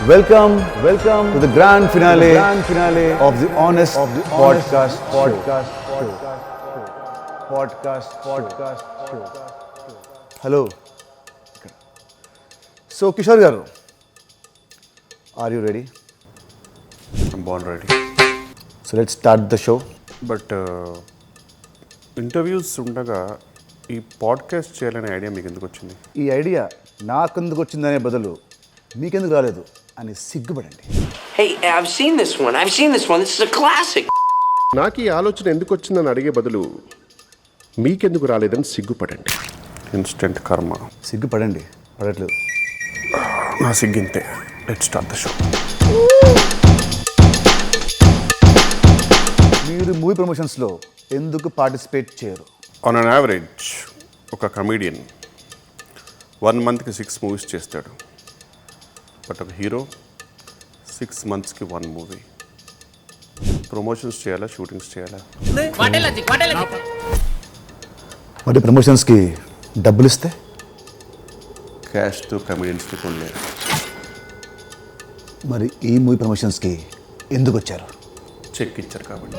Welcome to the grand finale of the Honest Podcast Show. Hello. So, Kishore garu, are you ready? I'm born ready. So, let's start the show. But interviews ఉండగా ఈ podcast చేయాలనే idea మీకు ఎందుకు వచ్చింది? ఈ idea నాకెందుకు వచ్చిందనే బదులు మీకెందుకు రాలేదు అని సిగ్గుపడండి. Hey, I've seen this one. This is a classic. నాకు ఈ ఆలోచన ఎందుకు వచ్చిందని అడిగే బదులు మీకెందుకు రాలేదని సిగ్గుపడండి. ఇన్స్టెంట్ కర్మ. సిగ్గుపడండి, పడట్లేదు. నా సిగ్గింతే. Let's start the show. మీరు మూవీ ప్రమోషన్స్లో ఎందుకు పార్టిసిపేట్ చేయరు? ఆన్ అన్ యావరేజ్ ఒక కమీడియన్ 1 monthకి 6 movies చేస్తాడు. బట్ ఒక హీరో 6 monthsకి 1 movie. ప్రమోషన్స్ చేయాలా, షూటింగ్స్ చేయాలా? మరి ప్రమోషన్స్కి డబ్బులు ఇస్తే క్యాష్తో కమీడియన్స్కి కొనలేరు. మరి ఈ మూవీ ప్రమోషన్స్కి ఎందుకు వచ్చారు? చెక్ ఇచ్చారు కాబట్టి.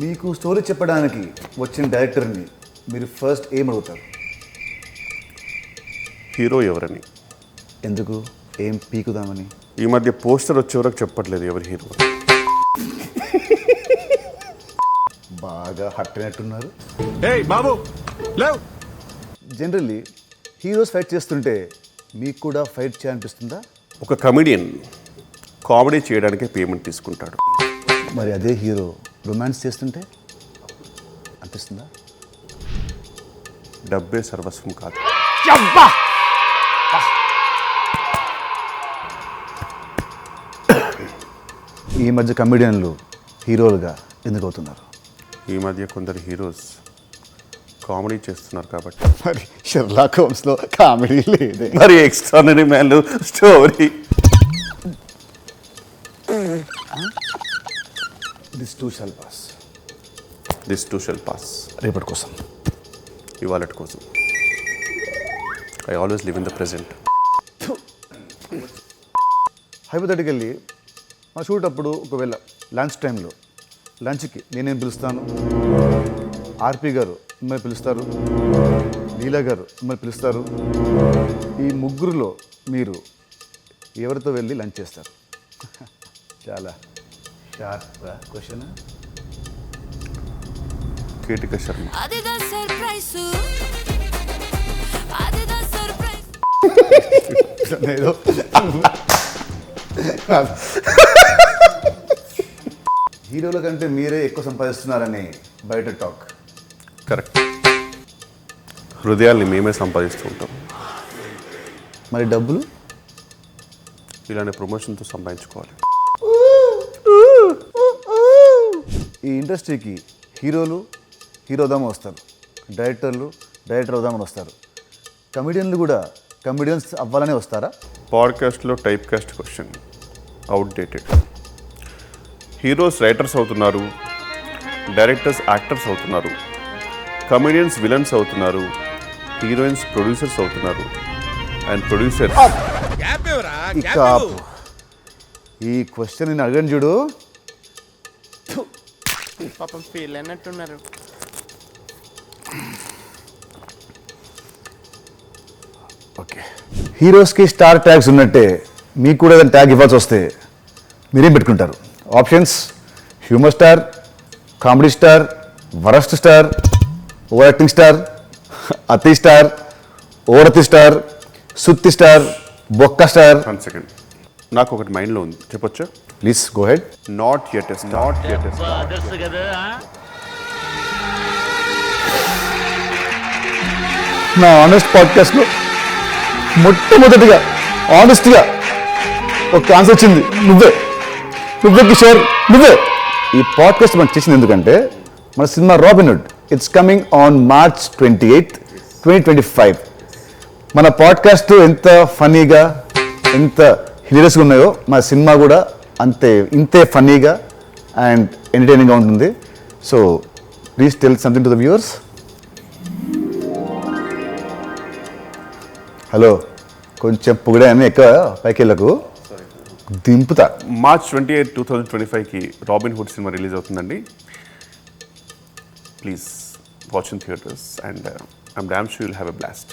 మీకు స్టోరీ చెప్పడానికి వచ్చిన డైరెక్టర్ని మీరు ఫస్ట్ ఏం అడుగుతారు? హీరో ఎవరని. ఎందుకు? ఏం పీకుదామని? ఈ మధ్య పోస్టర్ వచ్చే వరకు చెప్పట్లేదు ఎవరి హీరో. బాగా హట్ అయినట్టున్నారు. బాబు లేవ్. జనరల్లీ హీరోస్ ఫైట్ చేస్తుంటే మీకు కూడా ఫైట్ చేయాలనిపిస్తుందా? ఒక కమెడియన్ కామెడీ చేయడానికే పేమెంట్ తీసుకుంటాడు. మరి అదే హీరో రొమాన్స్ చేస్తుంటే అనిపిస్తుందా? డబ్బే సర్వస్వం కాదు. ఈ మధ్య కమెడియన్లు హీరోలుగా ఎందుకు అవుతున్నారు? ఈ మధ్య కొందరు హీరోస్ కామెడీ చేస్తున్నారు కాబట్టి. మరి షెర్లాక్ హోమ్స్లో కామెడీ లేదే. మరి ఎక్స్ట్రానరీ మ్యాన్లు story. This too shall pass. This too shall pass. రేపటి కోసం, ఇవాళటి కోసం. I always live in the present. Hypothetically మా షూట్ అప్పుడు ఒకవేళ లంచ్ టైంలో లంచ్కి నేనేం పిలుస్తాను, ఆర్పి గారు మిమ్మల్ని పిలుస్తారు, లీలా గారు మిమ్మల్ని పిలుస్తారు. ఈ ముగ్గురులో మీరు ఎవరితో వెళ్ళి లంచ్ చేస్తారు? చాలా షార్ప్ క్వశ్చన్. కీటిక శర్మ. ఏదో హీరోల కంటే మీరే ఎక్కువ సంపాదిస్తున్నారని బయట టాక్. కరెక్ట్. హృదయాల్ని మేమే సంపాదిస్తూ ఉంటాం. మరి డబ్బులు? ఇలానే ప్రమోషన్తో సంపాదించుకోవాలి. ఈ ఇండస్ట్రీకి హీరోలు హీరో అవుదామని వస్తారు, డైరెక్టర్లు డైరెక్టర్ అవుదామని వస్తారు, కమెడియన్లు కూడా కమెడియన్స్ అవ్వాలనే వస్తారా? పాడ్కాస్ట్లో type cast question outdated. Heroes writers అవుతున్నారు, డైరెక్టర్స్ యాక్టర్స్ అవుతున్నారు, కమెడియన్స్ విలన్స్ అవుతున్నారు, హీరోయిన్స్ ప్రొడ్యూసర్స్ అవుతున్నారు, అండ్ ప్రొడ్యూసర్స్. ఇక ఆపు. ఈ క్వశ్చన్ నేను అడగను చూడు. పాపం ఫీల్ అయినట్టున్నారు. ఓకే, హీరోస్కి స్టార్ ట్యాగ్స్ ఉన్నట్టే మీకు కూడా ఏదైనా ట్యాగ్ ఇవ్వాల్సి వస్తే మీరేం పెట్టుకుంటారు? Options: humour star, comedy star, worst star, over acting star, అతి స్టార్, ఓరతి స్టార్, సుత్తి స్టార్, బొక్క స్టార్. 1 second. నాకు ఒకటి మైండ్లో ఉంది, చెప్పొచ్చా? Please go head. Not yet a star. నా ఆనెస్ట్ పాడ్కాస్ట్లో మొట్టమొదటిగా ఆనెస్ట్గా ఒక ఆన్సర్ వచ్చింది. నువ్వే కిషోర్, నువ్వే. ఈ పాడ్కాస్ట్ మనం చేసింది ఎందుకంటే మన cinema robin hood it's coming on March 28, 2025. మన పాడ్కాస్ట్ ఎంత ఫన్నీగా, ఎంత హిలేరియస్గా ఉన్నాయో మన సినిమా కూడా ఇంతే ఫన్నీగా అండ్ ఎంటర్టైనింగ్గా ఉంటుంది. So please tell something to the viewers. Hello, కొంచెం పొగిడే అని ఎక్కువ పైకి వెళ్ళకు దింపుతా. మార్చ్ 28, 2025కి రాబిన్ హుడ్ సినిమా రిలీజ్ అవుతుందండి. Please watch in theatres and I'm damn sure you'll have a blast.